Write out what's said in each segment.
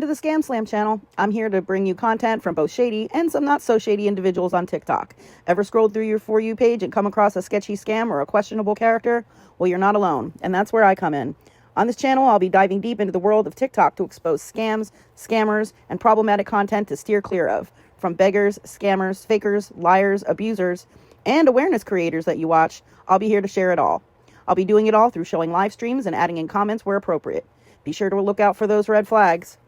to the ScamSlam channel. I'm here to bring you content from both shady and some not so shady individuals on TikTok. Ever scrolled through your For You page and come across a sketchy scam or a questionable character? Well, you're not alone, and that's where I come in. On this channel, I'll be diving deep into the world of TikTok to expose scams, scammers, and problematic content to steer clear of. From beggars, scammers, fakers, liars, abusers, and awareness creators that you watch, I'll be here to share it all. I'll be doing it all through showing live streams and adding in comments where appropriate. Be sure to look out for those red flags.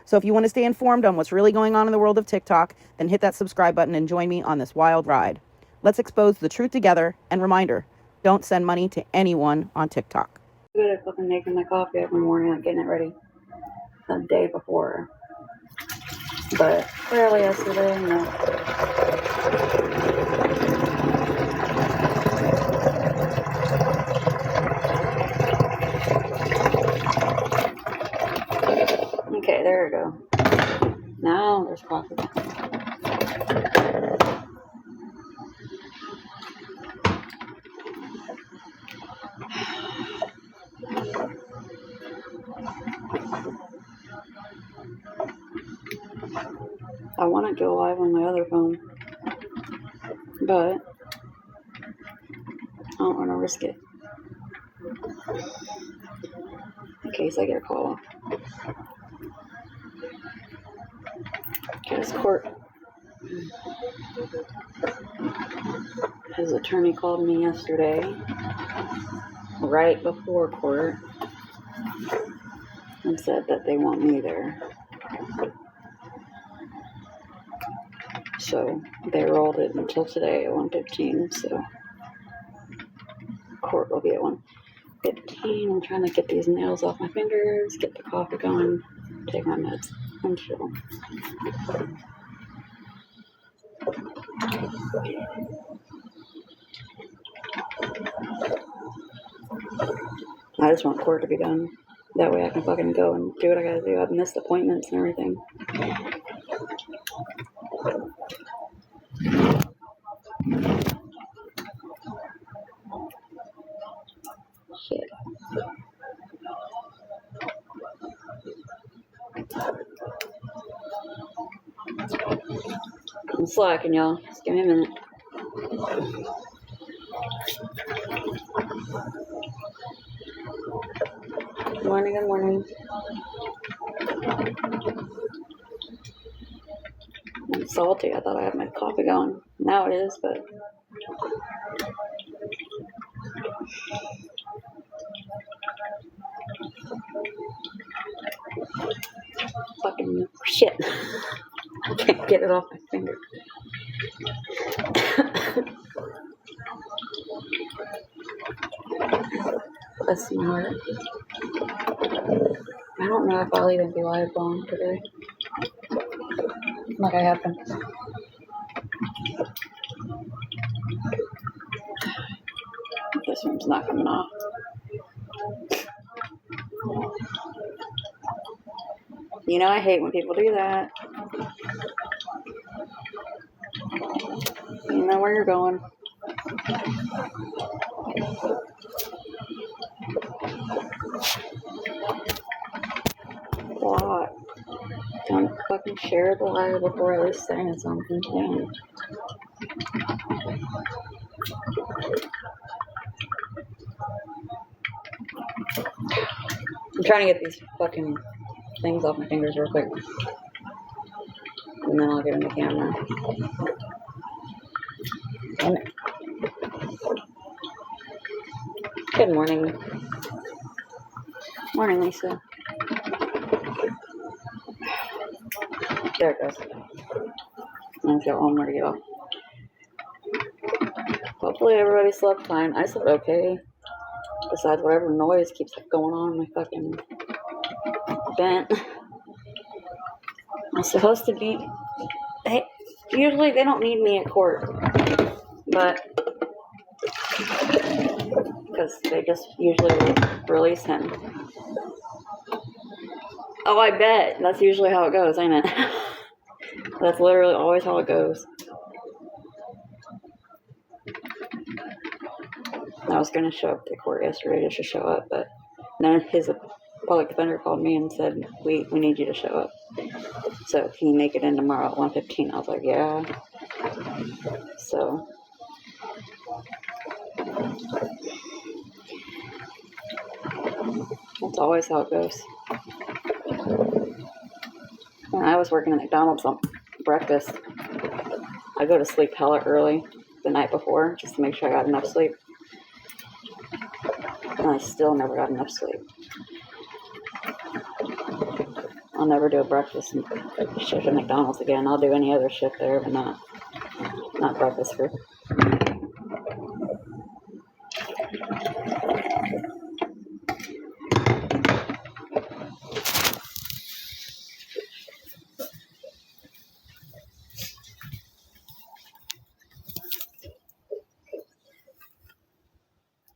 So if you want to stay informed on what's really going on in the world of TikTok, then hit that subscribe button and join me on this wild ride. Let's expose the truth together, and reminder, don't send money to anyone on TikTok. I'm good at fucking making my coffee every morning and getting it ready the day before. But early yesterday, no. Okay, there we go. Now there's coffee. I want to go live on my other phone, but I don't want to risk it in case I get a call. His court. His attorney called me yesterday, right before court, and said that they want me there. So they rolled it until today at 1:15. So court will be at 1:15. I'm trying to get these nails off my fingers, get the coffee going, take my meds, and chill. I just want court to be done. That way I can fucking go and do what I gotta do. I've missed appointments and everything. Shit. I'm slacking, y'all. Just give me a minute. Good morning, good morning. I'm salty. I thought I had my coffee going. Now it is, but fucking shit. I can't get it off my finger. Bless my heart. I don't know if I'll even be live long today. Like I have been. This one's not coming off. You know I hate when people do that. You know where you're going. What? Don't fucking share the live before at least saying something. Damn. I'm trying to get these fucking things off my fingers real quick. And then I'll get in the camera. Good morning. Morning, Lisa. There it goes. I've got one more to get off. Hopefully everybody slept fine. I slept okay. Besides whatever noise keeps going on in my fucking vent. I'm supposed to be... Usually they don't need me at court. But... because they just usually release him. Oh, I bet. That's usually how it goes, ain't it? That's literally always how it goes. I was going to show up to court yesterday just to show up, but none of his public defender called me and said, we need you to show up. So can you make it in tomorrow at 1:15? I was like, yeah. So that's always how it goes. When I was working at McDonald's on breakfast, I go to sleep hella early the night before just to make sure I got enough sleep. And I still never got enough sleep. I'll never do a breakfast shift at McDonald's again. I'll do any other shift there, but not breakfast crew.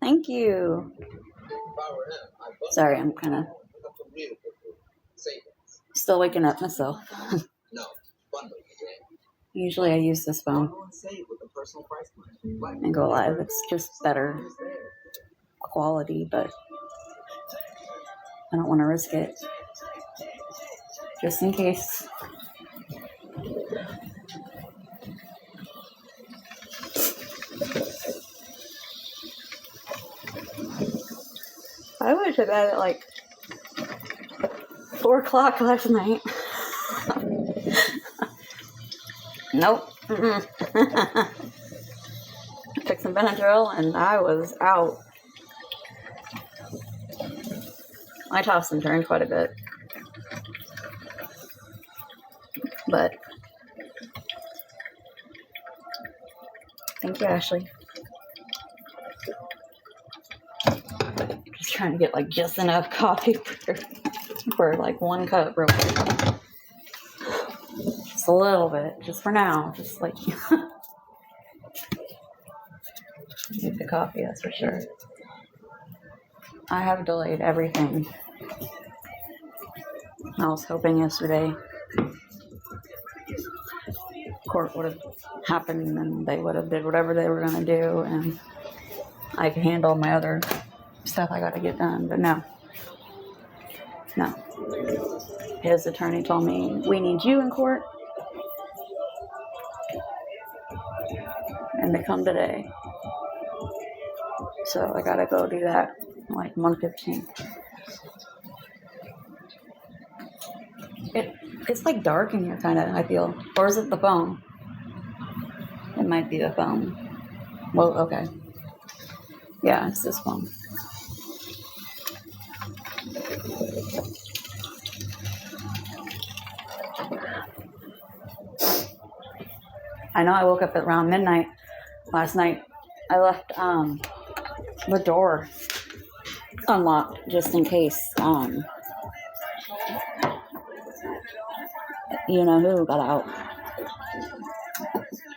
Thank you. Sorry, I'm kind of still waking up myself. Usually I use this phone and go live. It's just better quality, but I don't want to risk it. Just in case. I went to bed at like 4 o'clock last night. Nope. I took some Benadryl and I was out. I tossed and turned quite a bit. But thank you, Ashley. Just trying to get like just enough coffee for like 1 cup real quick. Just a little bit, just for now. Just like need the coffee, that's for sure. I have delayed everything. I was hoping yesterday court would have happened and they would have did whatever they were going to do and I could handle my other stuff I got to get done, but no. His attorney told me, we need you in court and they come today. So I got to go do that like 1:15. It's like dark in here kind of, I feel. Or is it the phone? It might be the phone. Well, okay. Yeah, it's this phone. I know I woke up at around midnight last night. I left the door unlocked just in case you know who got out,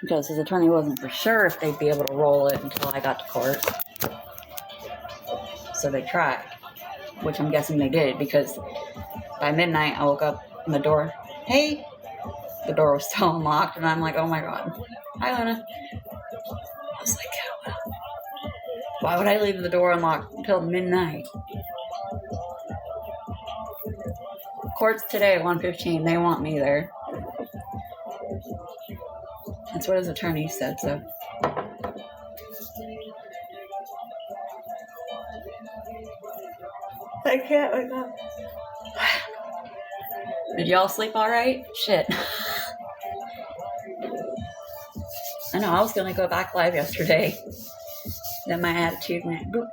because his attorney wasn't for sure if they'd be able to roll it until I got to court. So they tried, which I'm guessing they did, because by midnight I woke up and the door was still unlocked, and I'm like, oh my god. Hi, Luna. I was like, why would I leave the door unlocked until midnight? Court's today at 1:15. They want me there. That's what his attorney said, so. I can't wake up. Did y'all sleep all right? Shit. I know, I was going to go back live yesterday. Then my attitude went boop.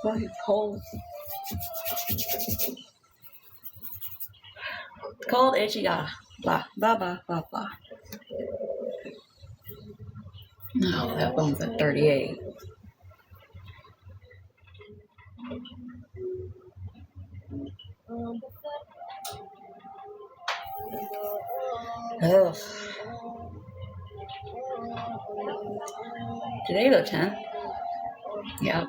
Why it's cold. It's cold, itchy, blah, blah, blah, blah, blah. No, that phone's at 38. Ugh. Today the 10th. Yeah.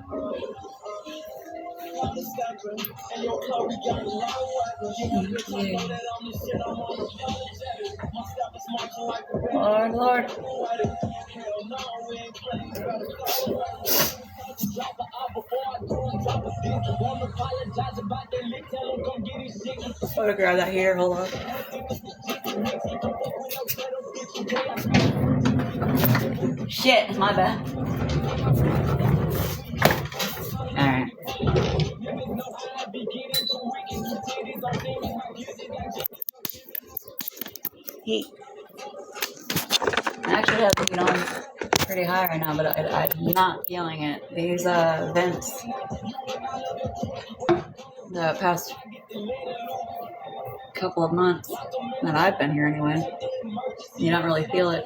Lord. to grab that heater. Hold on. Shit, it's my bad. Alright. Heat. I actually have the heat on pretty high right now, but I'm not feeling it. These vents, the past couple of months that I've been here anyway, you don't really feel it.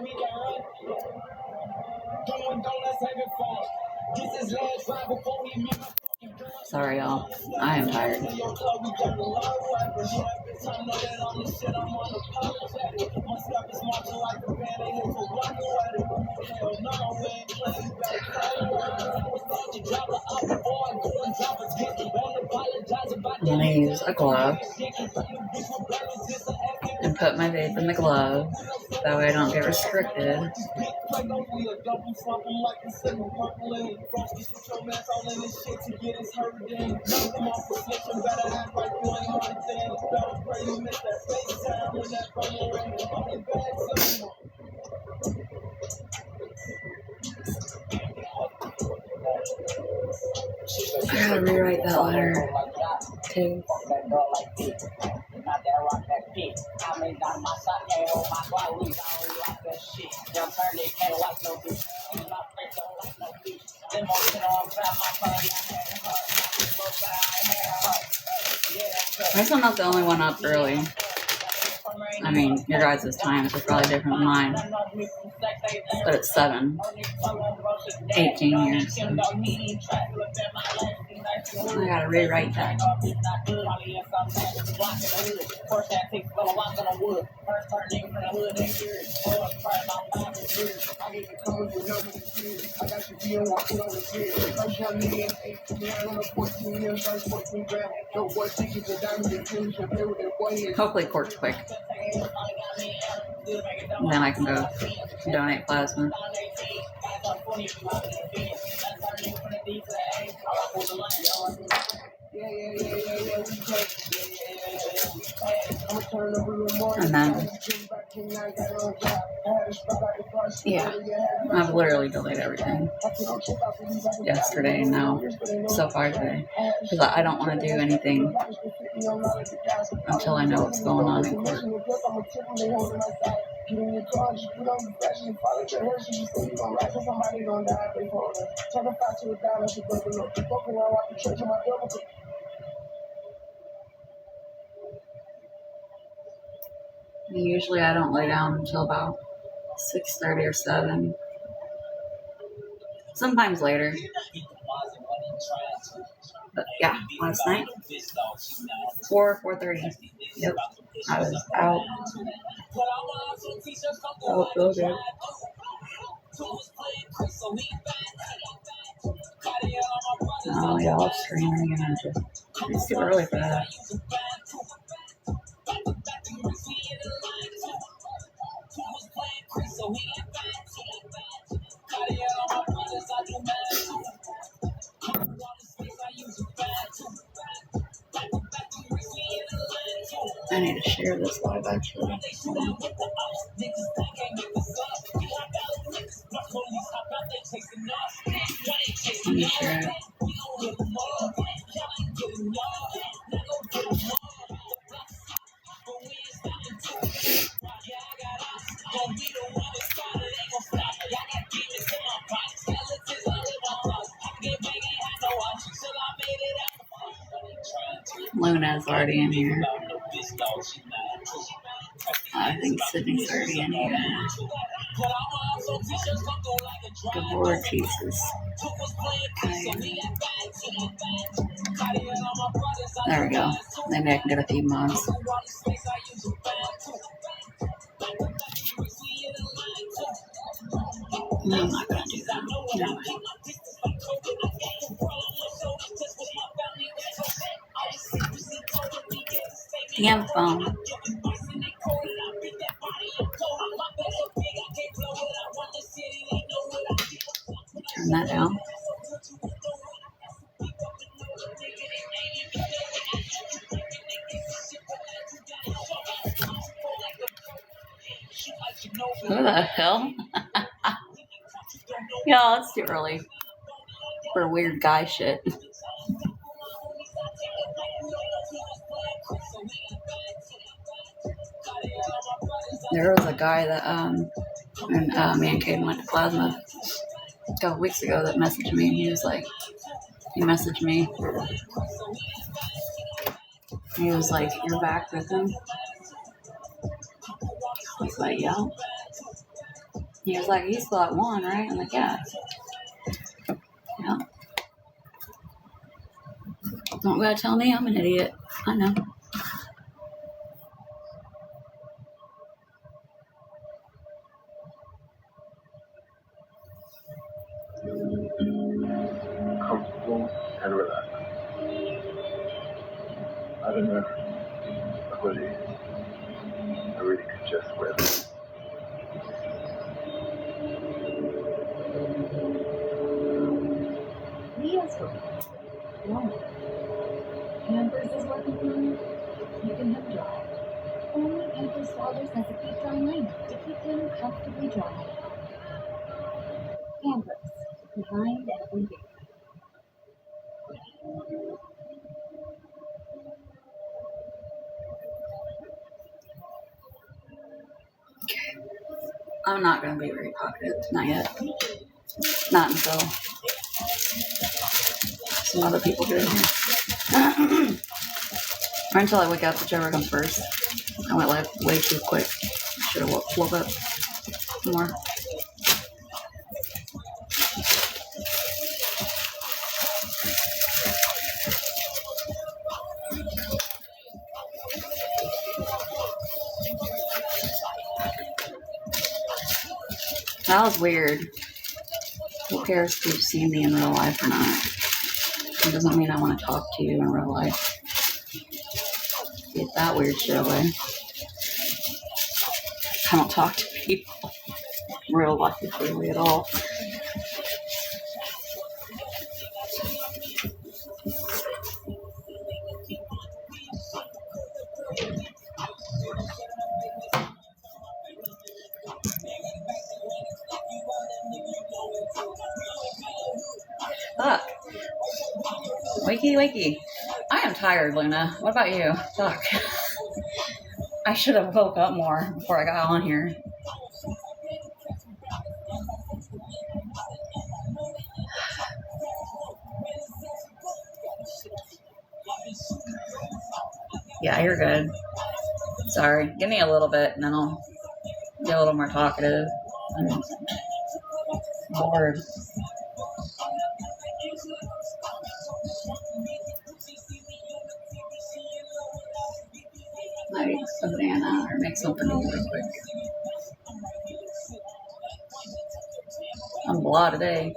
Sorry, y'all. I am tired. I'm gonna use a glove and put my vape in the glove. That way I don't get restricted. I gotta rewrite that letter too. I guess I'm not the only one up early. I mean, your guys' times are probably different than mine. But it's 7. 18 years. So I gotta rewrite that. Hopefully it corks quick. And then I can go donate plasma. And then, yeah, I've literally delayed everything yesterday and now so far today. Because I don't want to do anything until I know what's going on in court. Usually I don't lay down until about 6:30 or 7. Sometimes later. But yeah, last night, 4:30. Yep, I was out. Oh, so good. Oh, y'all streaming and it's too early for that. I need to share this live actually. Let me share it. Luna's already in here. I think Sydney's already in here. Good Lord Jesus. There we go. Maybe I can get a few mods. No, I'm not going to do that. Never mind. Damn phone. Turn that down. the hell? Yeah, it's too early for weird guy shit. There was a guy that when me and Caden went to Plasma a couple weeks ago that messaged me, and he messaged me. He was like, "You're back with him?" I was like, "Yeah." He was like, "He's still at 1, right?" I'm like, "Yeah." Yeah. Don't gotta tell me I'm an idiot. I know. Comfortable and relaxed. I don't know. A hoodie. I really could just wear this. Leo's home. Long. Pampers is working on it. Keeping him dry. Only Pampers Fathers has a deep dry liner to keep him comfortably dry. Pampers. Behind every baby. I'm not gonna be very talkative. Not yet. Not until some other people get in here. Or until I wake up, whichever comes first. I went like way too quick. Should have woke up more. That was weird. Who cares if you've seen me in real life or not? It doesn't mean I want to talk to you in real life. Get that weird shit away. I don't talk to people in real life really at all. Fuck. Wakey, wakey. I am tired, Luna. What about you? Fuck. I should have woke up more before I got on here. Yeah, you're good. Sorry. Give me a little bit and then I'll get a little more talkative. I'm bored. Might eat some banana or make something really quick. I'm blah today.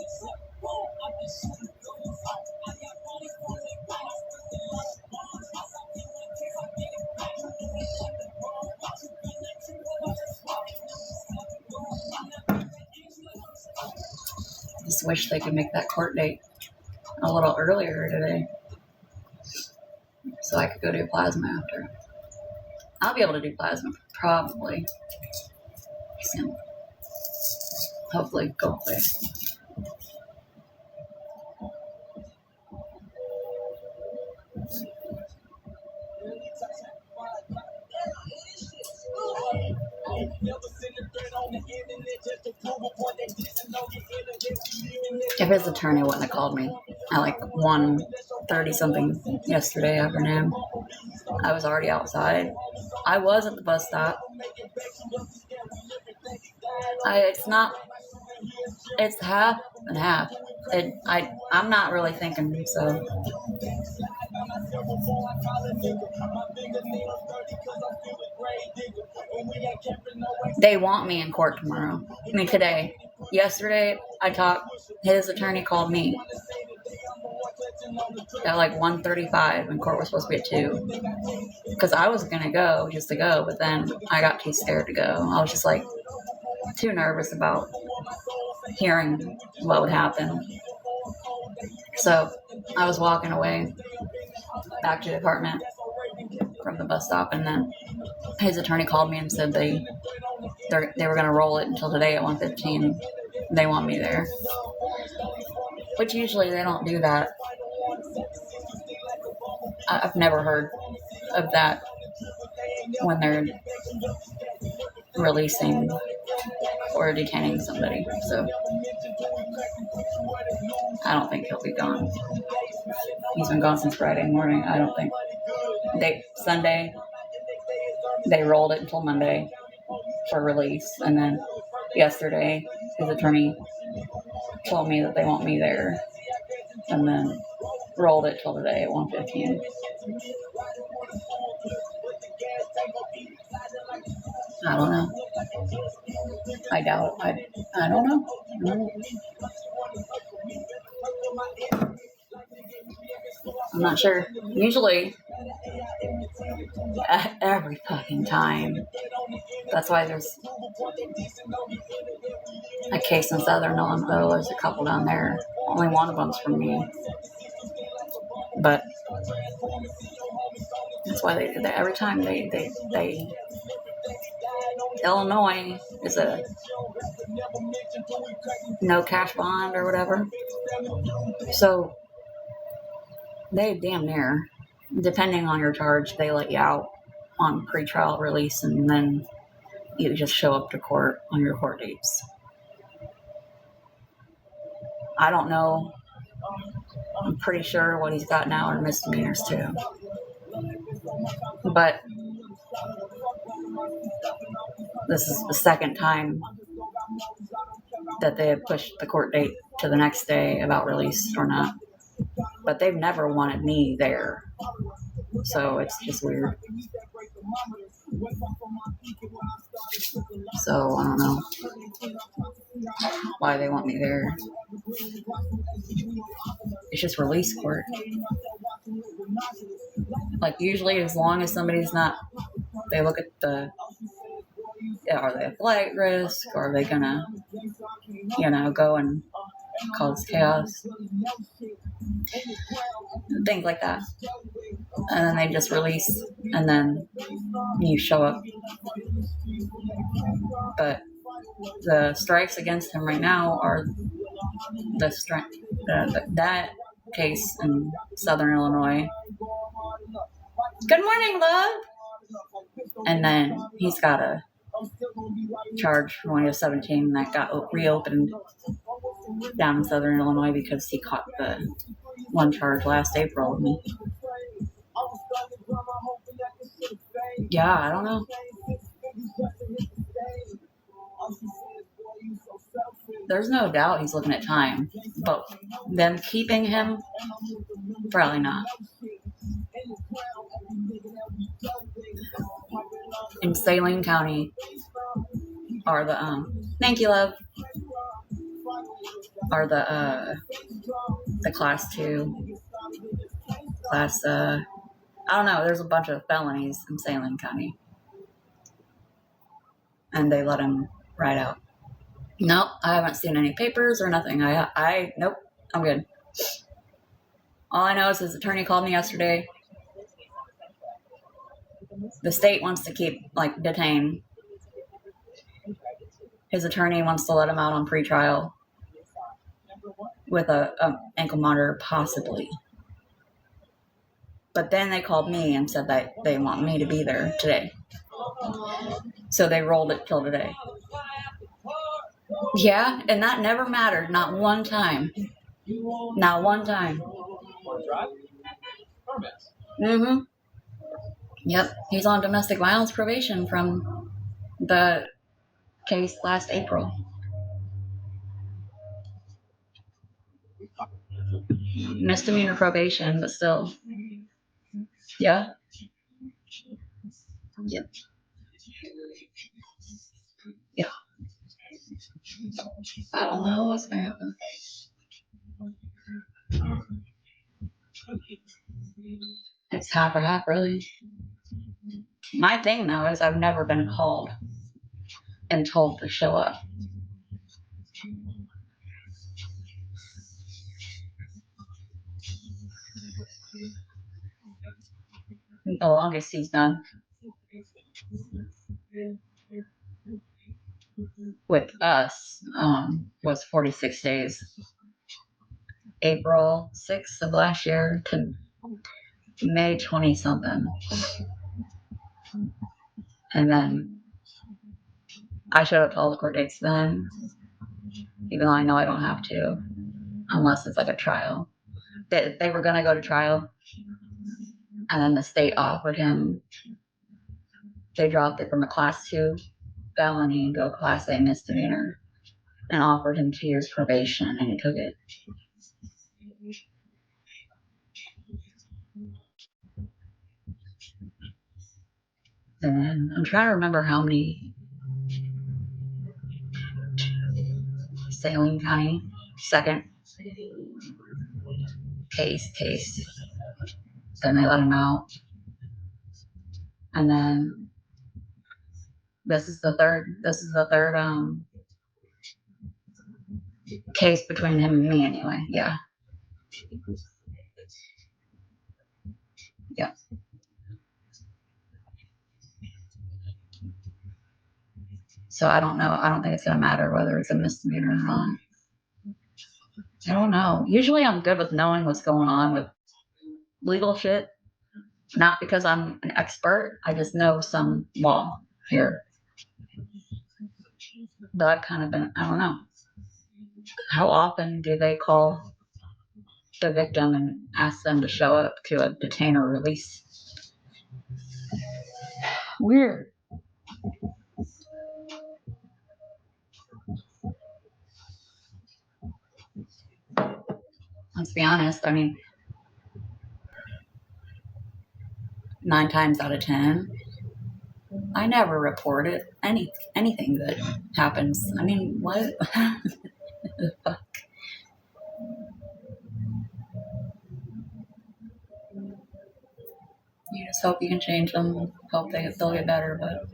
Just wish they could make that court date a little earlier today so I could go do plasma after. I'll be able to do plasma probably soon. Hopefully go quick. If his attorney wouldn't have called me at like 1:30 something yesterday afternoon, I was already outside. I was at the bus stop. It's half and half. I'm not really thinking so. They want me in court tomorrow. I mean today. Yesterday his attorney called me at like 1:35 when court was supposed to be at 2. Because I was gonna go just to go, but then I got too scared to go. I was just like too nervous about hearing what would happen. So I was walking away back to the apartment from the bus stop, and then his attorney called me and said they They were going to roll it until today at 1:15. They want me there. Which usually they don't do that. I've never heard of that when they're releasing or detaining somebody. So I don't think he'll be gone. He's been gone since Friday morning. I don't think. Sunday, they rolled it until Monday for release. And then yesterday, his attorney told me that they want me there. And then rolled it till today at 1:15. I don't know. I doubt. I don't know. I'm not sure. Usually, every fucking time. That's why there's a case in Southern Illinois. There's a couple down there. Only one of them's from me. But that's why they do that every time. They Illinois is a no cash bond or whatever. So they damn near, depending on your charge, they let you out on pretrial release, and then you just show up to court on your court dates. I don't know. I'm pretty sure what he's got now are misdemeanors too. But this is the second time that they have pushed the court date to the next day about release or not. But they've never wanted me there. So it's just weird. So I don't know why they want me there. It's just release court. Like usually as long as somebody's not, they look at are they a flight risk? Or are they gonna, go and cause chaos? Things like that. And then they just release, and then you show up. But the strikes against him right now are that case in Southern Illinois. Good morning, love. And then he's got a charge from when he was 17 that got reopened down in Southern Illinois because he caught the one charge last April. Yeah, I don't know. There's no doubt he's looking at time, but them keeping him, probably not. In Saline County are the thank you, love, are the class 2, class I don't know, there's a bunch of felonies in Saline County. And they let him ride out. Nope, I haven't seen any papers or nothing. Nope, I'm good. All I know is his attorney called me yesterday. The state wants to keep, detain. His attorney wants to let him out on pretrial with a ankle monitor, possibly. But then they called me and said that they want me to be there today. So they rolled it till today. Yeah, and that never mattered. Not one time. Not one time. Mm-hmm. Yep, he's on domestic violence probation from the case last April. Misdemeanor probation, but still. Yeah. Yep. Yeah. I don't know what's going to happen. It's half and half, really. My thing, though, is I've never been called and told to show up. The longest he's done. with us was 46 days. April 6th of last year to May 20 something. And then I showed up to all the court dates then, even though I know I don't have to, unless it's like a trial. They were going to go to trial, and then the state offered him, they dropped it from a class 2 felony to a class A misdemeanor and offered him 2 years probation, and he took it. And I'm trying to remember how many Saline County second case. Then they let him out. And then this is the third case between him and me anyway. Yeah. So I don't know. I don't think it's gonna matter whether it's a misdemeanor or not. I don't know. Usually I'm good with knowing what's going on with legal shit. Not because I'm an expert. I just know some law here. But I've kind of been, I don't know. How often do they call the victim and ask them to show up to a detain or release? Weird. Let's be honest. I mean, 9 times out of 10, I never report it. Anything that happens. I mean, what? Fuck. You just hope you can change them. Hope they'll get better. But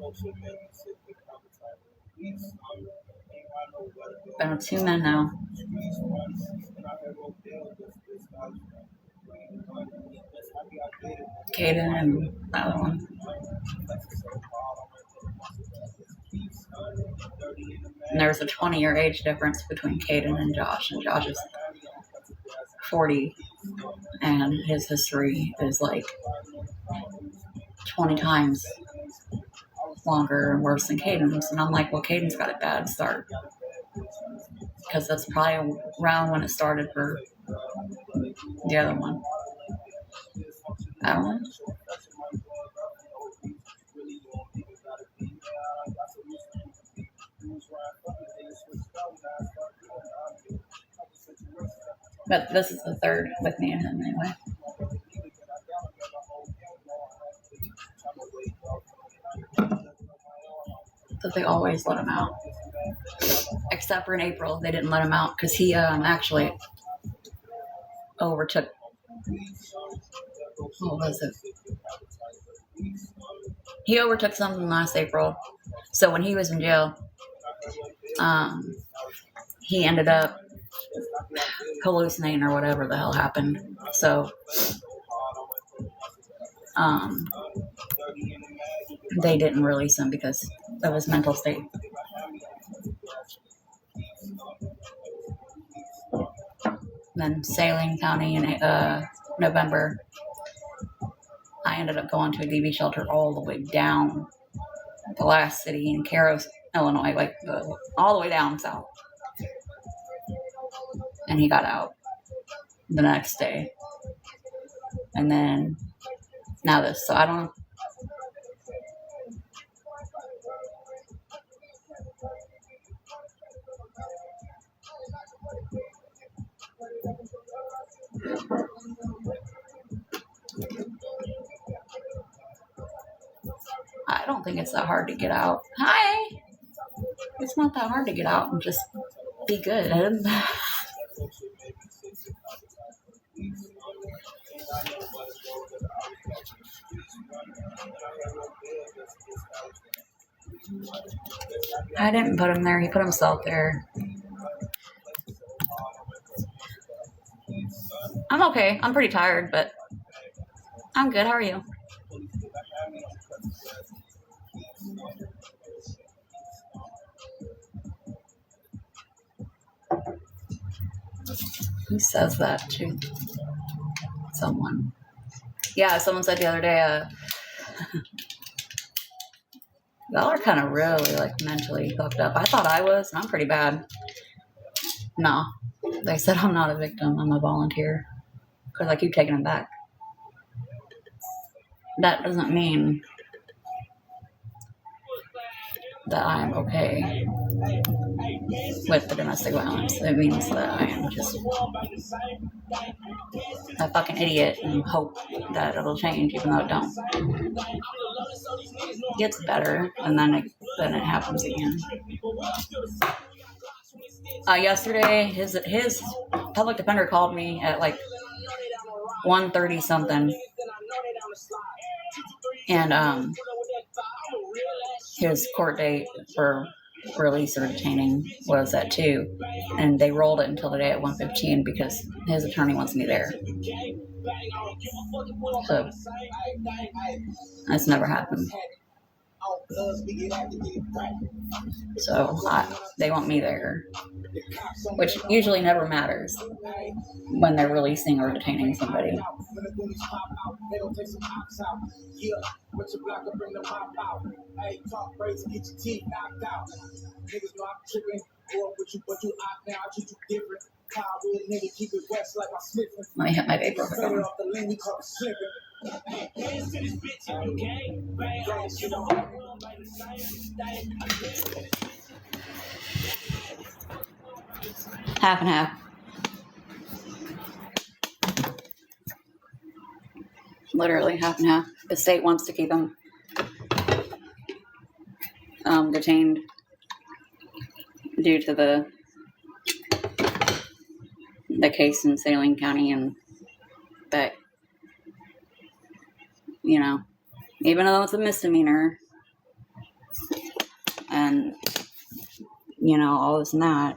been with 2 men now. Caden and the other one. And there's a 20-year age difference between Caden and Josh is 40, and his history is like 20 times longer and worse than Caden's. And I'm like, well, Caden's got a bad start, because that's probably around when it started for the other one. I don't know. But this is the third with me and him anyway. But they always let him out. Except for in April, they didn't let him out because he actually overtook. What was it? He overtook something last April. So when he was in jail, he ended up hallucinating or whatever the hell happened. So they didn't release him because of his mental state. Then Saline County in November, I ended up going to a DV shelter all the way down the last city in Cairo, Illinois, like all the way down south. And he got out the next day. And then now this. So I don't know. I don't think it's that hard to get out. Hi! It's not that hard to get out and just be good. I didn't put him there. He put himself there. I'm okay. I'm pretty tired, but I'm good. How are you? Who says that to someone? Yeah, someone said the other day, y'all are kind of really like mentally hooked up. I thought I was, and I'm pretty bad. No, they said I'm not a victim. I'm a volunteer because I keep taking them back. That doesn't mean that I'm okay with the domestic violence. It means that I am just a fucking idiot and hope that it'll change, even though it don't. It gets better, and then it happens again. Yesterday, his public defender called me at like 1:30 something, and his court date for release or detaining was at 2, and they rolled it until today at 1:15 because his attorney wants me there. So that's never happened. So they want me there, which usually never matters when they're releasing or detaining somebody. Let me hit my vapor. Half and half. Literally half and half. The state wants to keep them detained due to the case in Saline County, and that, even though it's a misdemeanor and, all this and that,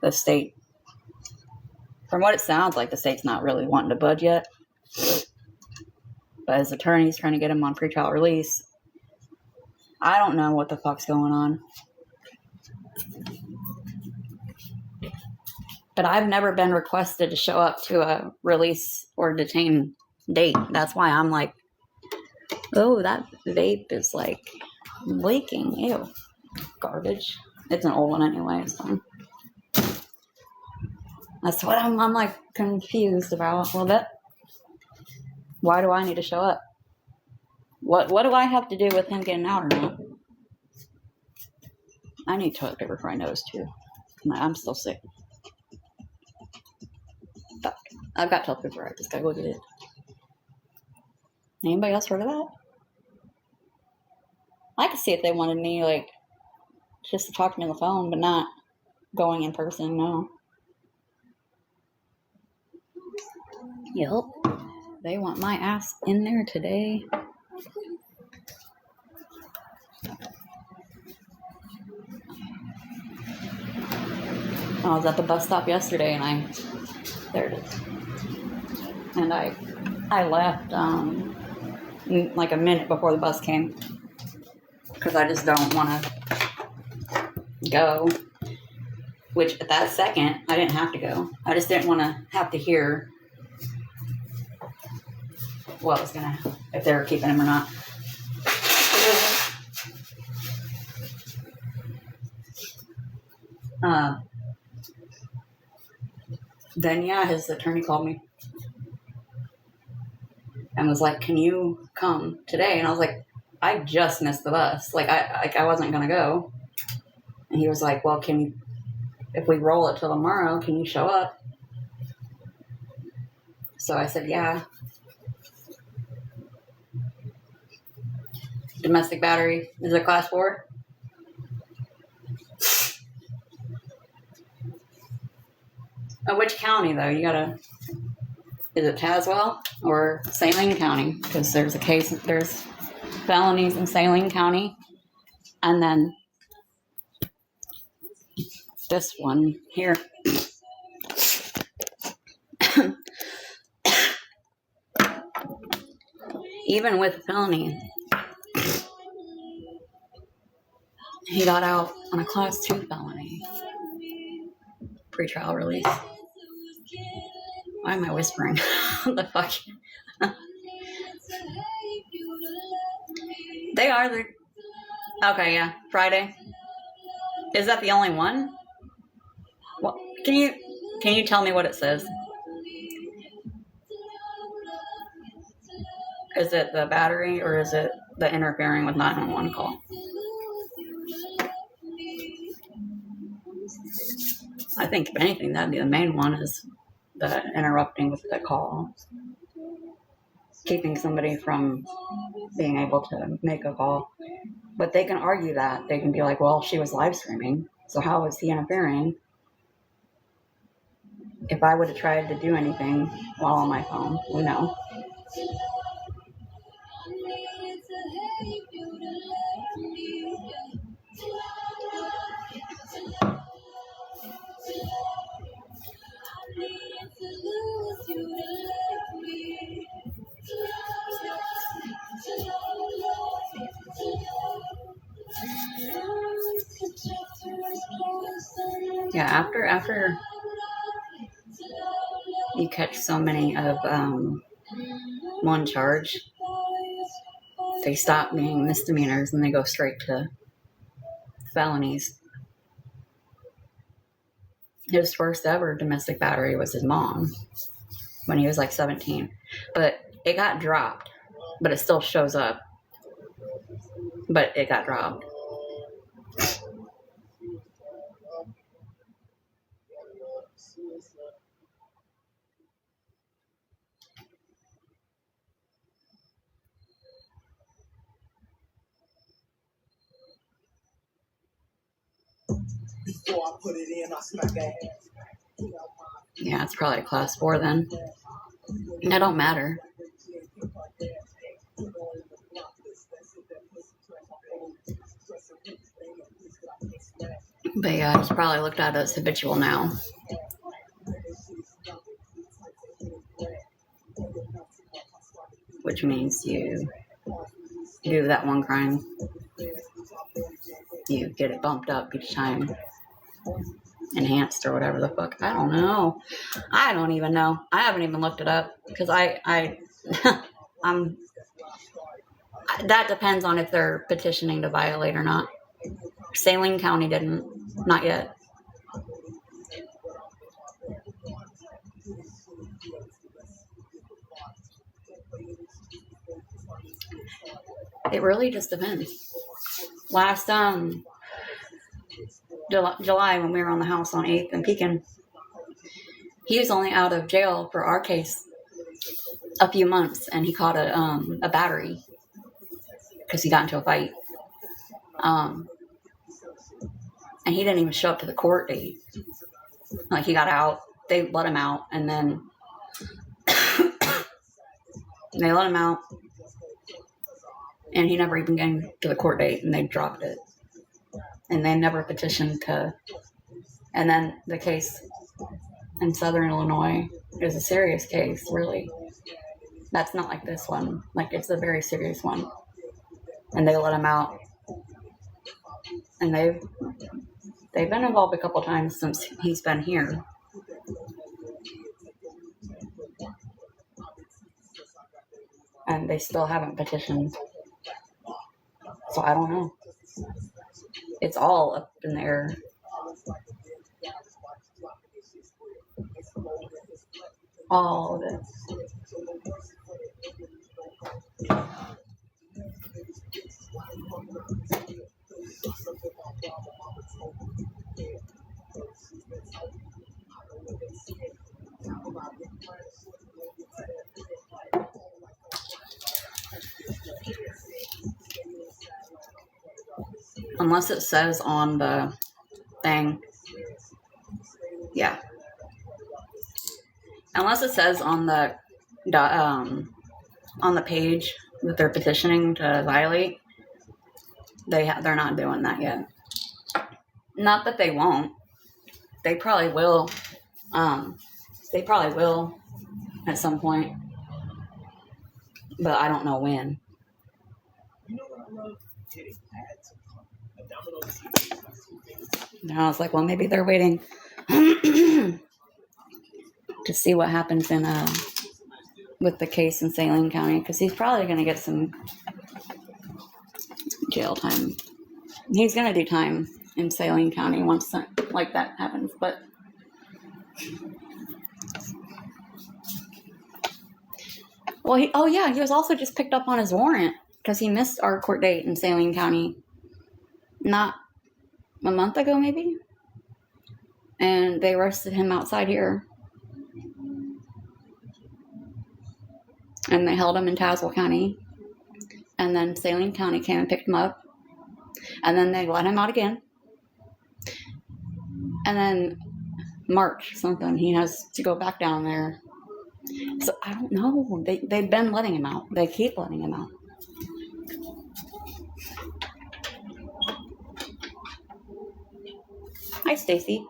the state, from what it sounds like, the state's not really wanting to budge yet. But his attorney's trying to get him on pretrial release. I don't know what the fuck's going on. But I've never been requested to show up to a release or detain date. That's why I'm like, oh, that vape is like leaking. Ew. Garbage. It's an old one anyway. So that's what I'm like confused about a little bit. Why do I need to show up? What do I have to do with him getting out or not? I need toilet paper for my nose too. I'm still sick. Fuck. I've got toilet paper. I just gotta go get it. Anybody else heard of that? I could see if they wanted me, like, just to talk to me on the phone, but not going in person, no. Yep. They want my ass in there today. I was at the bus stop yesterday, and there it is. And I left like a minute before the bus came because I just don't want to go. Which at that second, I didn't have to go. I just didn't want to have to hear what was gonna, if they were keeping him or not. Then his attorney called me and was like, "Can you come today?" And I was like, "I just missed the bus. Like I wasn't gonna go." And he was like, "Well, if we roll it till tomorrow, can you show up?" So I said, "Yeah." Domestic battery. Is it class 4? Which county though? Is it Tazewell or Saline County? Because there's there's felonies in Saline County. And then this one here. Even with felony, he got out on a class 2 felony. Pretrial release. Why am I whispering? What the fuck? They are the... Okay, yeah. Friday. Is that the only one? What, can you tell me what it says? Is it the battery or is it the interfering with 911 call? I think if anything, that'd be the main one, is the interrupting with the call. Keeping somebody from being able to make a call. But they can argue that. They can be like, well, she was live streaming, so how was he interfering? If I would have tried to do anything while on my phone, we know. Yeah, after you catch so many of one charge, they stop being misdemeanors and they go straight to felonies. His first ever domestic battery was his mom when he was like 17. But it got dropped, but it still shows up. But it got dropped. Before I put it in, I smack that. Yeah, it's probably a class 4 then. It don't matter. But yeah, it's probably looked at as habitual now. Which means you do that one crime, you get it bumped up each time. Enhanced or whatever the fuck. I don't know. I don't even know. I haven't even looked it up because I'm that depends on if they're petitioning to violate or not. Saline County didn't. Not yet. It really just depends. Last July when we were on the house on 8th and Pekin, he was only out of jail for our case a few months, and he caught a battery because he got into a fight. And he didn't even show up to the court date. Like, he got out, they let him out, and then they let him out, and he never even came to the court date, and they dropped it. And they never petitioned to. And then the case in Southern Illinois is a serious case, really. That's not like this one. Like, it's a very serious one. And they let him out. And they've been involved a couple times since he's been here. And they still haven't petitioned. So I don't know. It's all up in the air. All of it. Unless it says on the thing. Yeah. Unless it says on the page that they're petitioning to violate, they're not doing that yet. Not that they won't. They probably will. They probably will at some point. But I don't know when. And I was like, well, maybe they're waiting to to see what happens in with the case in Saline County, because he's probably going to get some jail time. He's going to do time in Saline County once like that happens, but well, he was also just picked up on his warrant because he missed our court date in Saline County not a month ago, maybe, and they arrested him outside here. And they held him in Tazewell County. And then Saline County came and picked him up. And then they let him out again. And then March something, he has to go back down there. So I don't know. They've been letting him out. They keep letting him out. Hi, Stacy.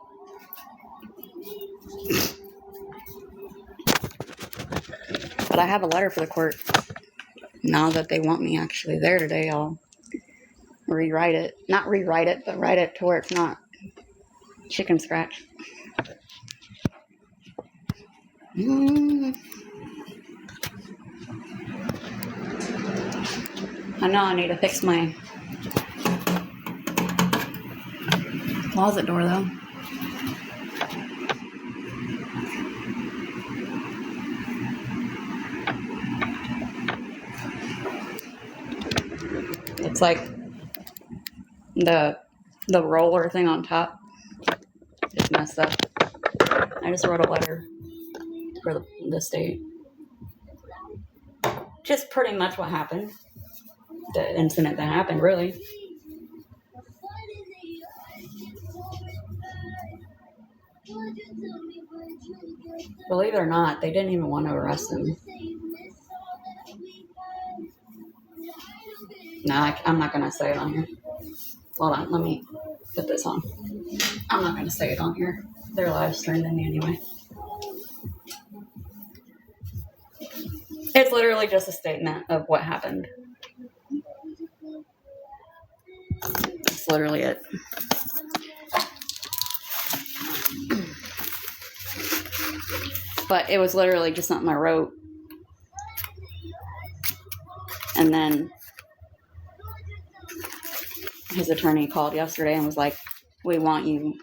But I have a letter for the court. Now that they want me actually there today, I'll rewrite it. Not rewrite it, but write it to where it's not chicken scratch. I know I need to fix my closet door though. It's like the roller thing on top is messed up. I just wrote a letter for the state. Just pretty much what happened. The incident that happened, really. Believe it or not, they didn't even want to arrest him. No, I'm not going to say it on here. Hold on, let me put this on. I'm not going to say it on here. They're live streaming anyway. It's literally just a statement of what happened. That's literally it. But it was literally just something I wrote. And then his attorney called yesterday and was like, we want you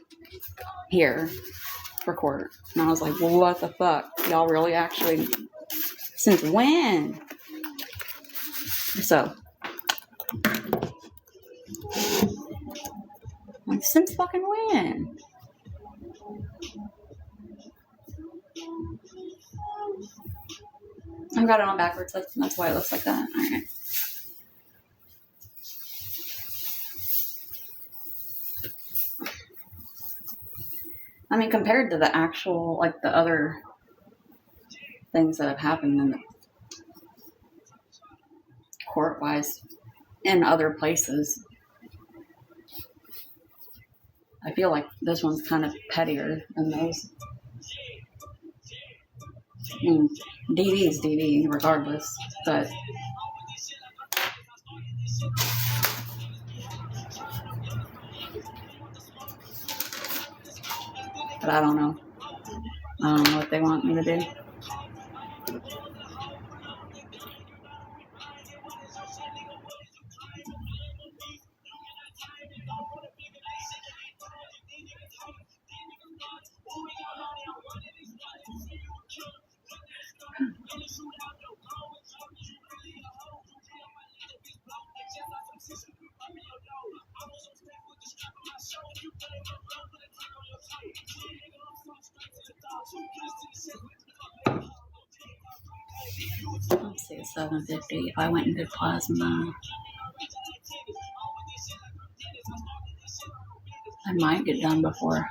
here for court. And I was like, well, what the fuck? Y'all really actually... Since when? So... Like, since fucking when? I've got it on backwards. That's why it looks like that. All right. I mean, compared to the actual, like, the other things that have happened in the court-wise in other places, I feel like this one's kind of pettier than those. I mean, DV is DV, regardless, but I don't know. I don't know what they want me to do. Let's see, 750. If I went and did plasma, I might get done before.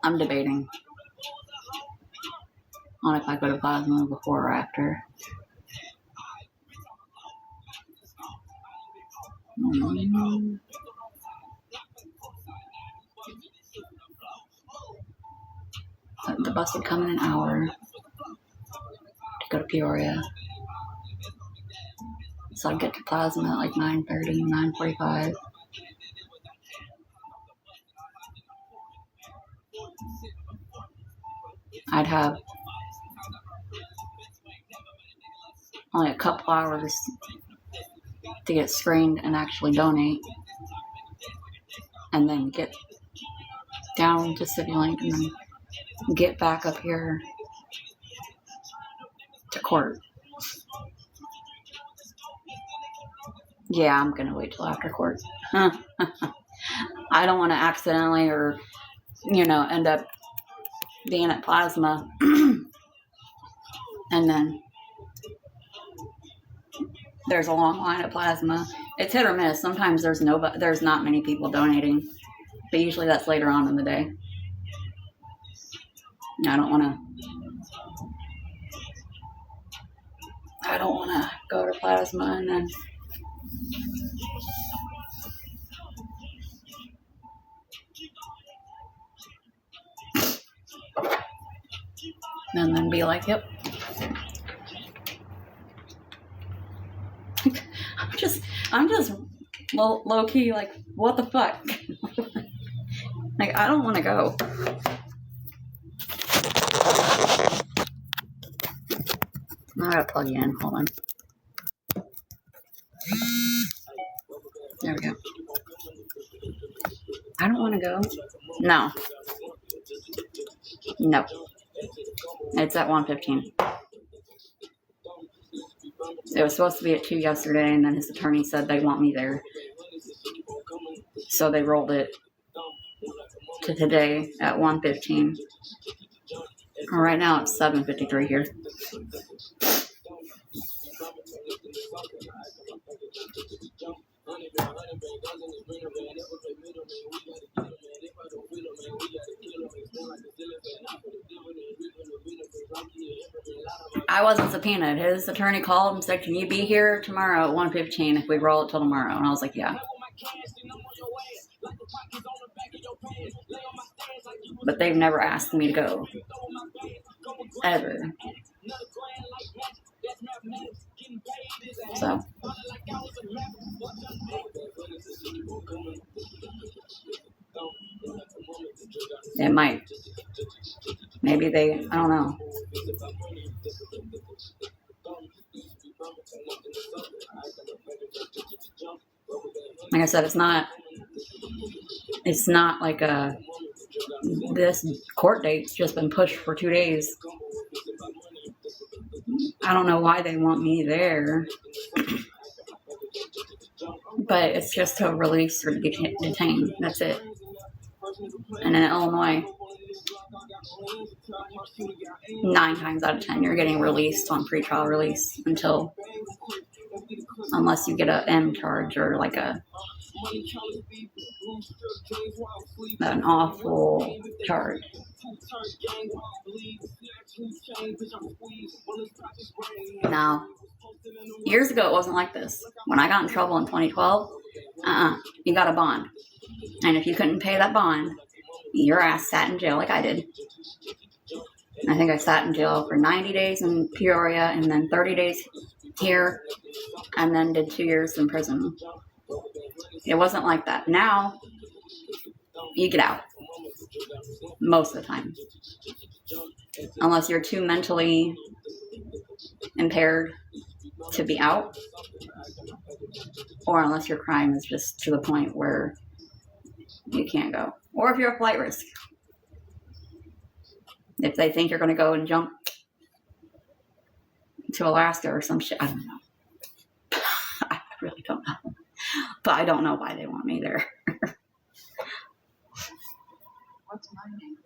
I'm debating on if I go to plasma before or after. The bus would come in an hour to go to Peoria. So I'd get to plasma at like 9:30, 9:45. I'd have only a couple hours to get screened and actually donate, and then get down to CityLink and then get back up here to court. Yeah, I'm gonna wait till after court. I don't want to accidentally or, end up being at plasma and then there's a long line of plasma. It's hit or miss. Sometimes there's not many people donating, but usually that's later on in the day. I don't want to go to plasma and then be like, yep. I'm just low key like, what the fuck? Like, I don't want to go. I gotta plug you in. Hold on. There we go. I don't want to go. No. It's at 1:15. It was supposed to be at 2 yesterday, and then his attorney said they want me there. So they rolled it to today at 1:15. Right now it's 7:53 here. I wasn't subpoenaed. His attorney called and said, can you be here tomorrow at 1:15 if we roll it till tomorrow? And I was like, yeah. But they've never asked me to go. Ever. So. It might. Maybe I don't know. Like I said, it's not like this court date's just been pushed for 2 days. I don't know why they want me there. But it's just to release or detain. That's it. And in Illinois, 9 times out of 10, you're getting released on pretrial release unless you get a M charge or like an awful charge. Now, years ago, it wasn't like this. When I got in trouble in 2012, you got a bond. And if you couldn't pay that bond, your ass sat in jail like I did. I think I sat in jail for 90 days in Peoria and then 30 days here and then did 2 years in prison. It wasn't like that. Now, you get out. Most of the time. Unless you're too mentally impaired to be out. Or unless your crime is just to the point where you can't go. Or if you're a flight risk. If they think you're going to go and jump to Alaska or some shit. I don't know. I really don't know. But I don't know why they want me there. What's my name?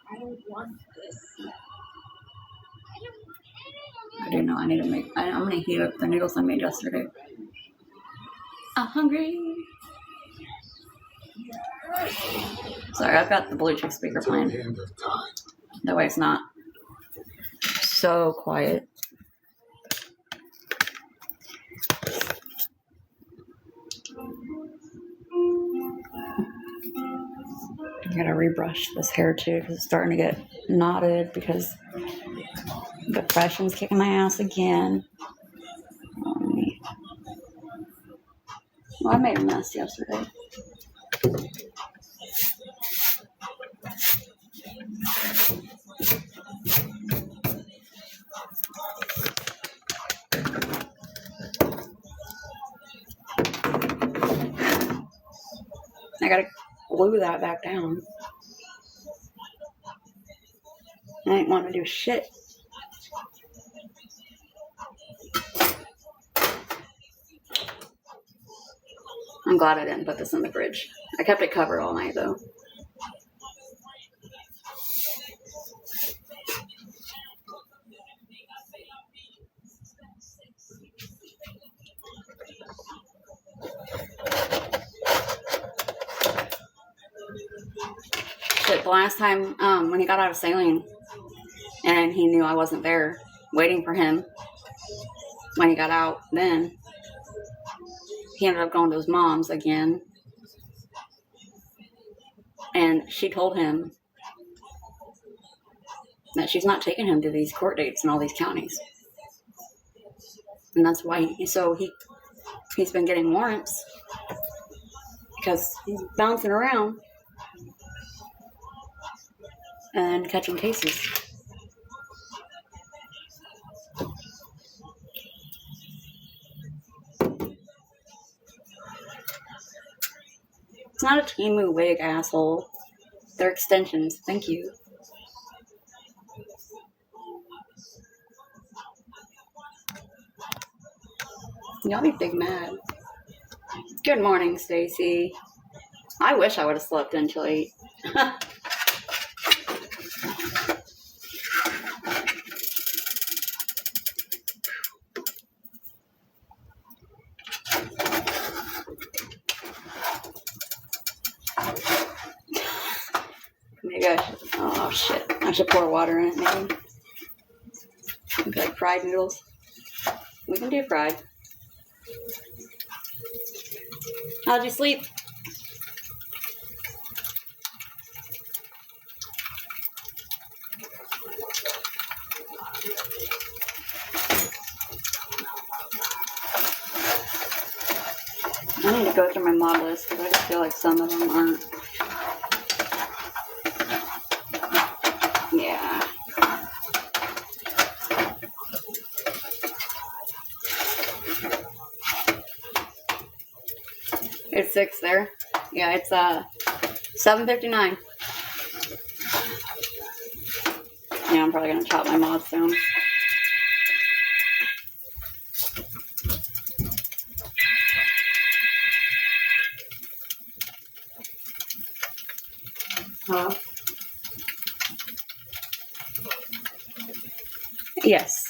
I don't want this. I do know I need to make. I'm going to heat up the noodles I made yesterday. I'm hungry. Sorry, I've got the Bluetooth speaker playing. That way it's not so quiet. I gotta rebrush this hair too because it's starting to get knotted because depression's kicking my ass again. Well, I made a mess yesterday. I gotta glue that back down. I ain't want to do shit. I'm glad I didn't put this in the fridge. I kept it covered all night though. Shit, the last time when he got out of saline and he knew I wasn't there waiting for him when he got out, then he ended up going to his mom's again. And she told him that she's not taking him to these court dates in all these counties. And that's why he's been getting warrants because he's bouncing around and catching cases. It's not a Temu wig, asshole. They're extensions. Thank you. Y'all be big mad. Good morning, Stacy. I wish I would have slept until 8. Maybe oh shit. I should pour water in it maybe. Like fried noodles. We can do fried. How'd you sleep? I need to go through my mod list because I just feel like some of them aren't. Yeah. It's 6 there. Yeah, it's 7:59. Yeah, I'm probably gonna chop my mods down. Yes.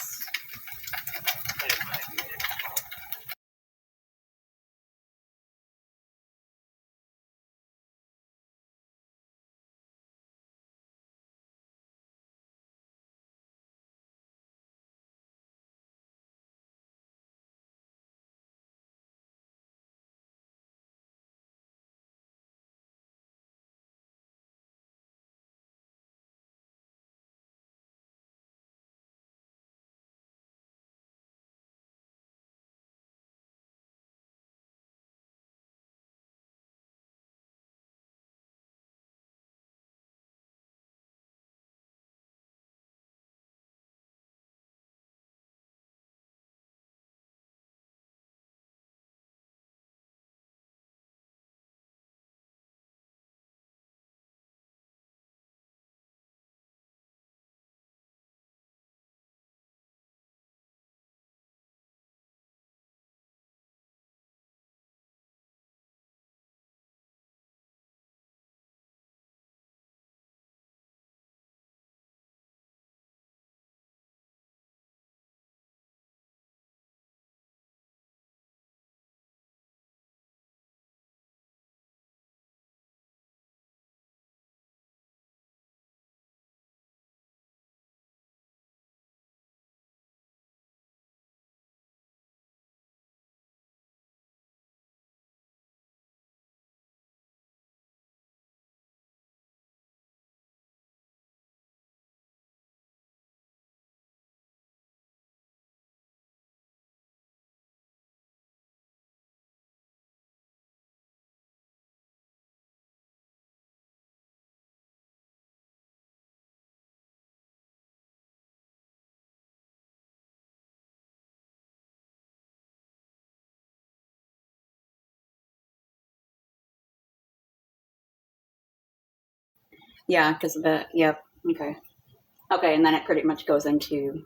Yeah, because of the, yep. Okay. Okay, and then it pretty much goes into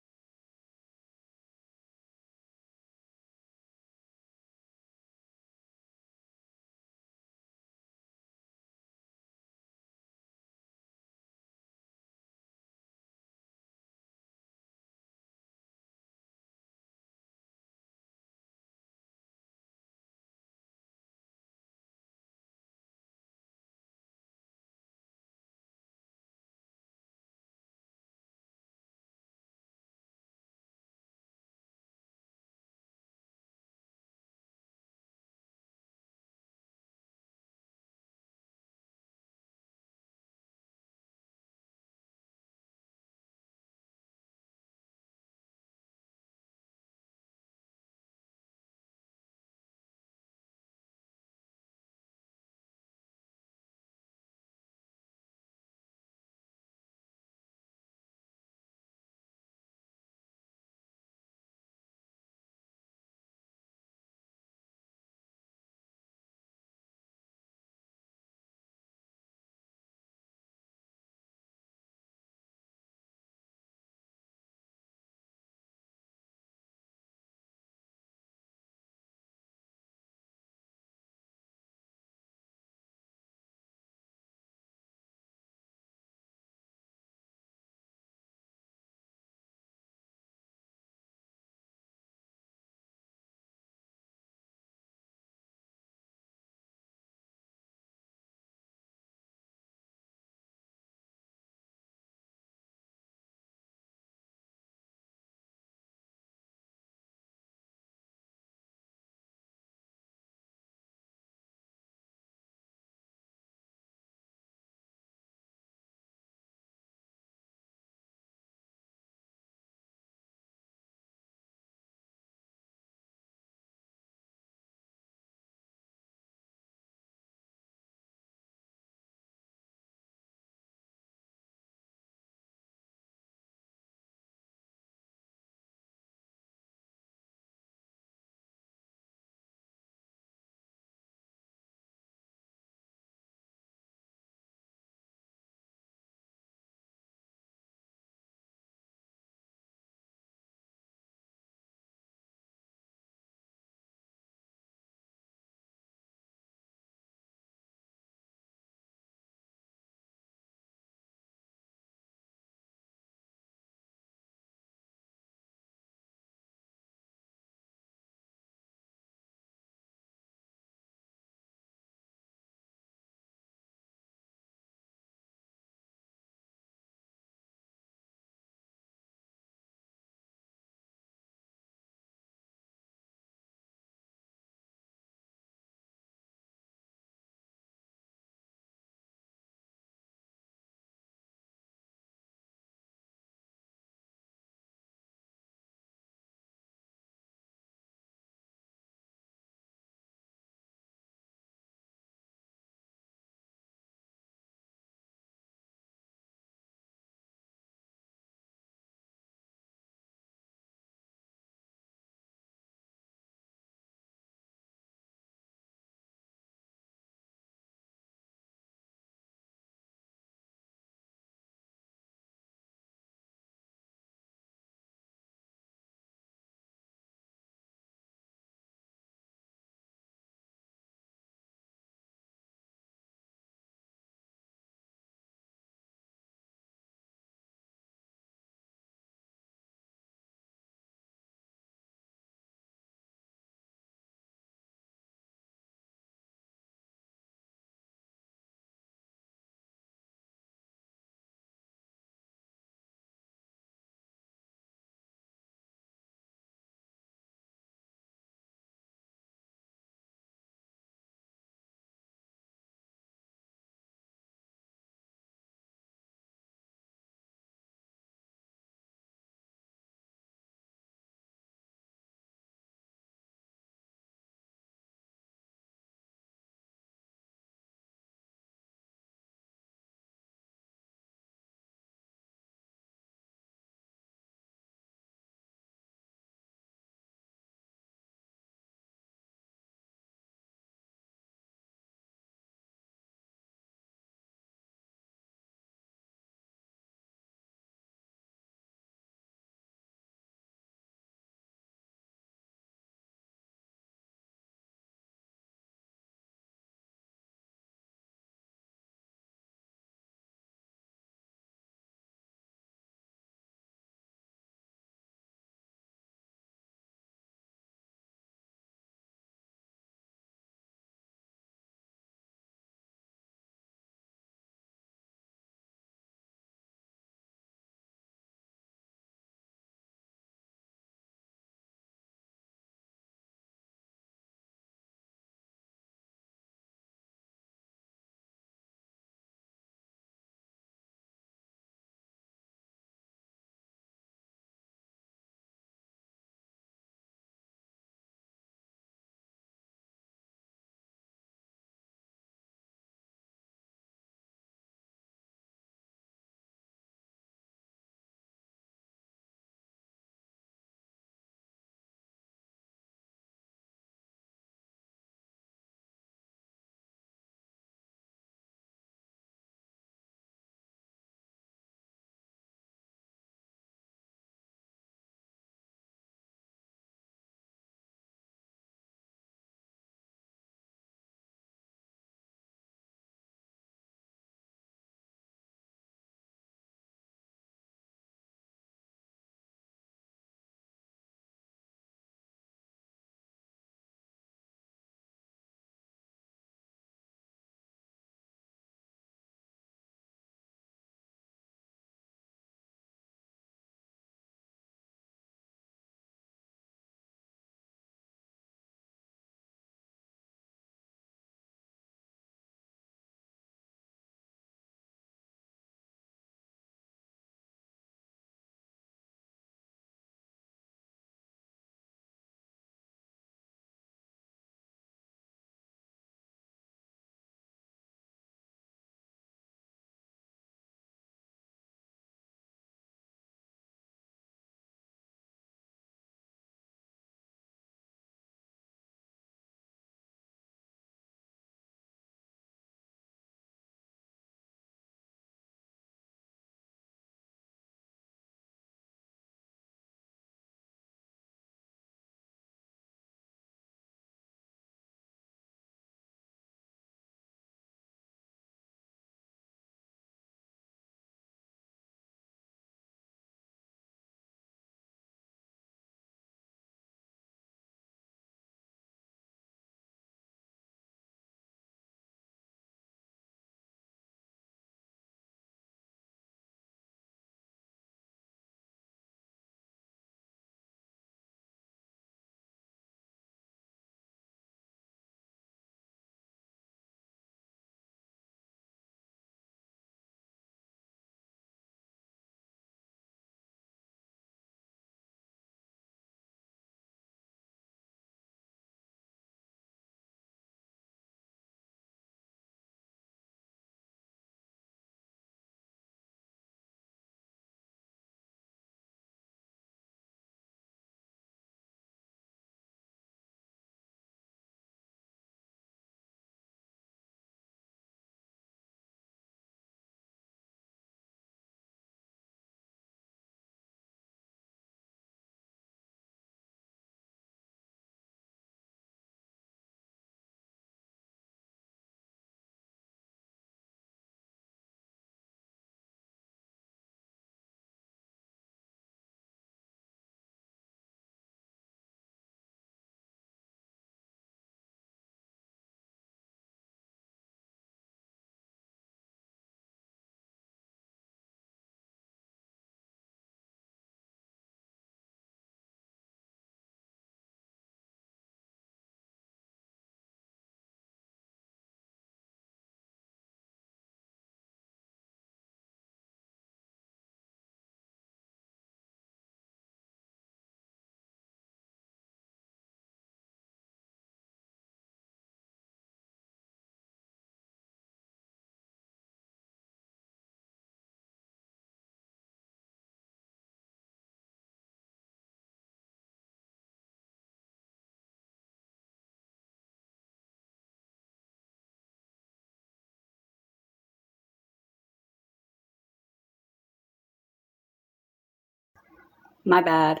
My bad.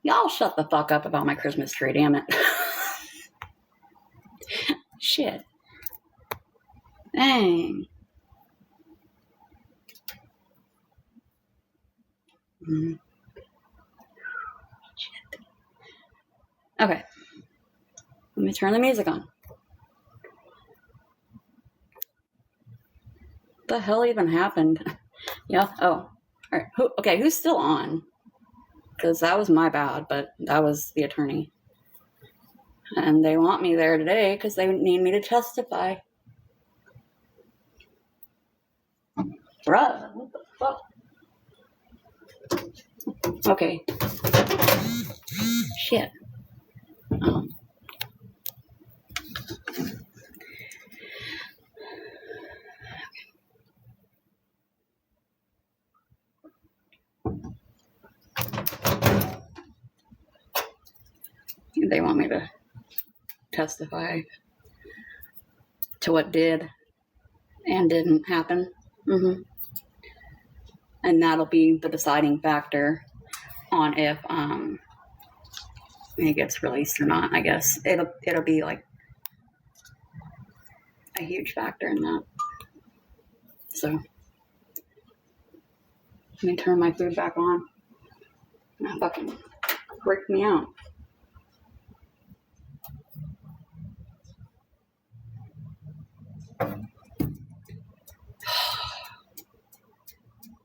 Y'all shut the fuck up about my Christmas tree, damn it. Shit. Dang. Shit. Okay. Let me turn the music on. What the hell even happened? Yeah. Oh. All right. Who's still on? Because that was my bad, but that was the attorney. And they want me there today because they need me to testify. Bruh, what the fuck? Okay. Shit. They want me to testify to what did and didn't happen. And that'll be the deciding factor on if it gets released or not. I guess it'll be like a huge factor in that. So let me turn my food back on. That fucking freaked me out.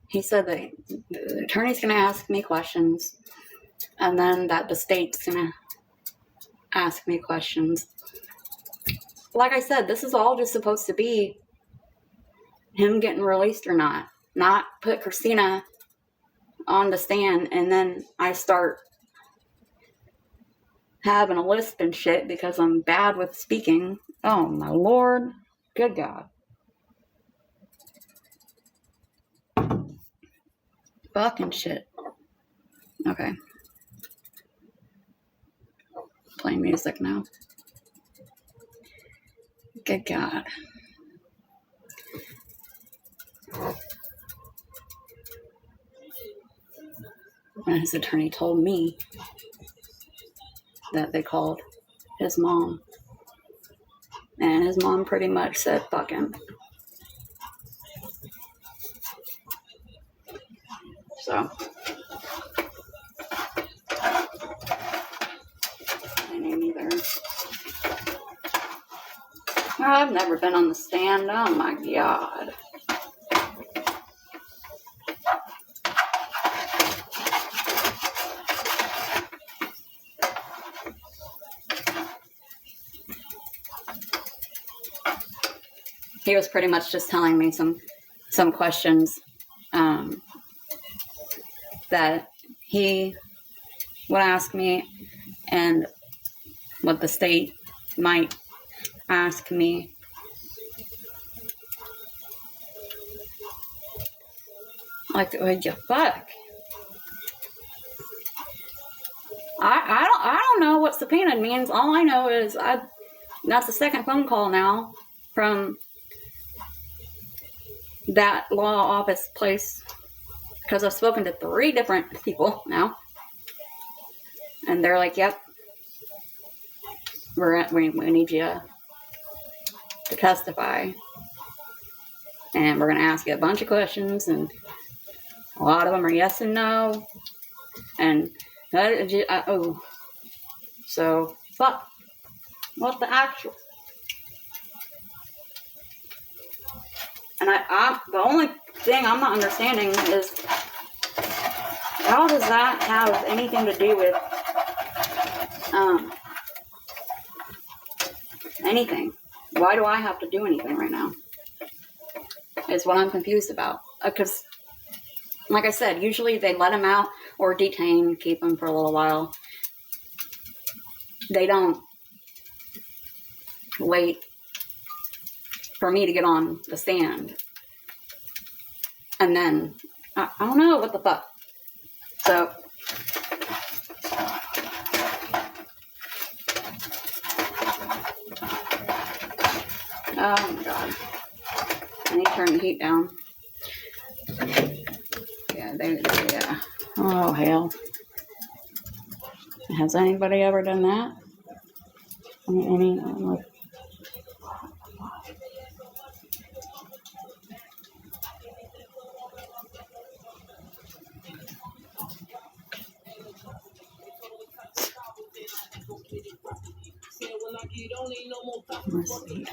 He said that the attorney's going to ask me questions, and then that the state's going to ask me questions. Like I said, this is all just supposed to be him getting released or not put Kristina on the stand, and then I start having a lisp and shit because I'm bad with speaking. Oh my lord. Good God. Fucking shit. Okay. Playing music now. Good God. And his attorney told me that they called his mom. And his mom pretty much said, fuck him. So. I ain't either. I've never been on the stand. Oh my God. He was pretty much just telling me some questions that he would ask me and what the state might ask me. Like, what the fuck? I don't know what subpoenaed means. All I know is that's the second phone call now from that law office place, because I've spoken to 3 different people now, and they're like, "Yep, we need you to testify, and we're gonna ask you a bunch of questions, and a lot of them are yes and no, and so fuck, what the actual." And the only thing I'm not understanding is, how does that have anything to do with anything? Why do I have to do anything right now? Is what I'm confused about. Because, like I said, usually they let him out or detain, keep him for a little while. They don't wait for me to get on the stand. And then, I don't know what the fuck. So, oh my God. I need to turn the heat down. Yeah. Oh, hell. Has anybody ever done that? Like, let's see.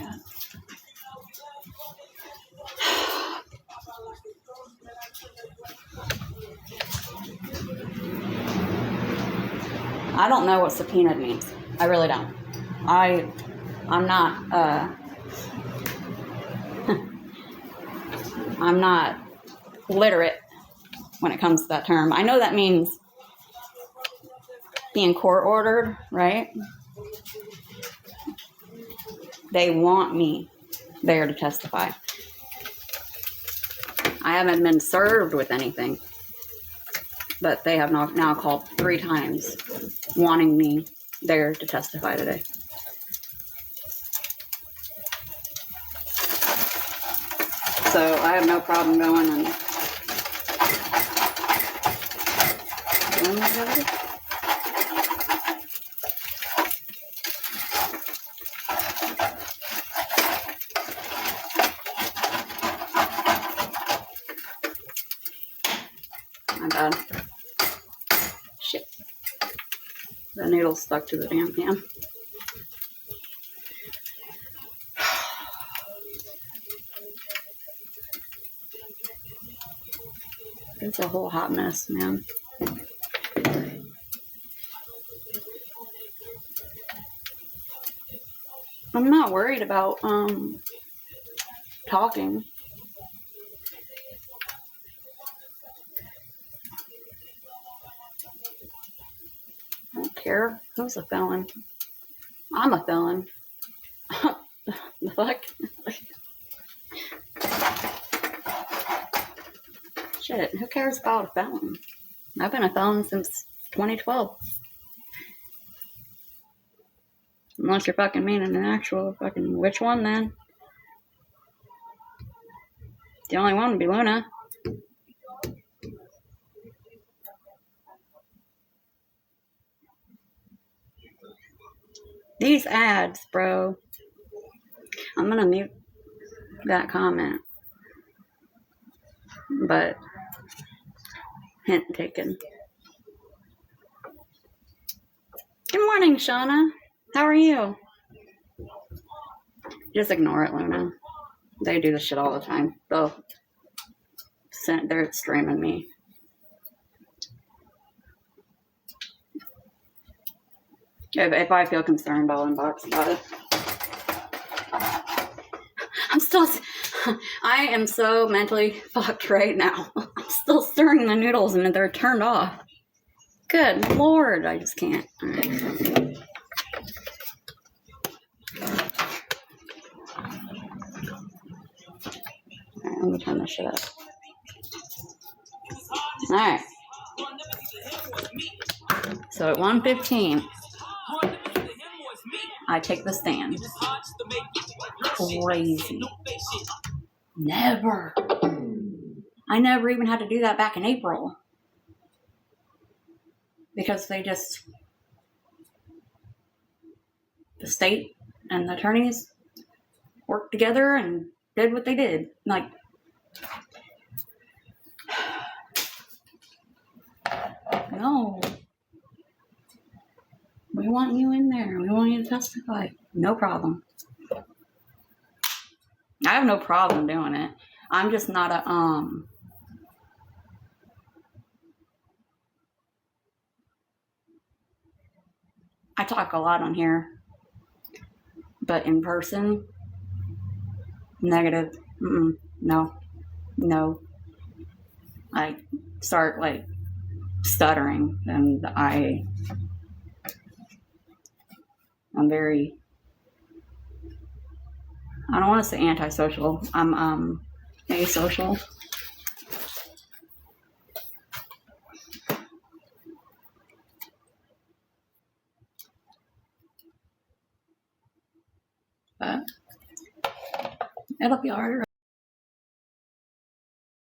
I don't know what subpoenaed means. I really don't. I'm not I'm not literate when it comes to that term. I know that means being court ordered, right? They want me there to testify. I haven't been served with anything, but they have now called 3 times wanting me there to testify today. So I have no problem going and doing whatever. My bad. Shit. The needle's stuck to the damn pan. It's a whole hot mess, man. I'm not worried about talking. I don't care who's a felon. I'm a felon. The fuck? Shit, who cares about a felon? I've been a felon since 2012. Unless you're fucking meaning an actual fucking, which one then? The only one would be Luna. These ads, bro. I'm gonna mute that comment. But, hint taken. Good morning, Shauna. How are you? Just ignore it, Luna. They do this shit all the time. They're streaming me. If I feel concerned, I'll inbox about it. I am so mentally fucked right now. I'm still stirring the noodles and they're turned off. Good Lord, I just can't. All right. Let me turn this shit up. Alright. So at 1:15, I take the stand. Crazy. Never. I never even had to do that back in April. Because the state and the attorneys worked together and did what they did. Like, no. We want you in there. We want you to testify. No problem. I have no problem doing it. I'm just not a, I talk a lot on here, but in person, negative. No. I start like stuttering, and I'm very, I don't want to say antisocial. I'm asocial. But it'll be harder.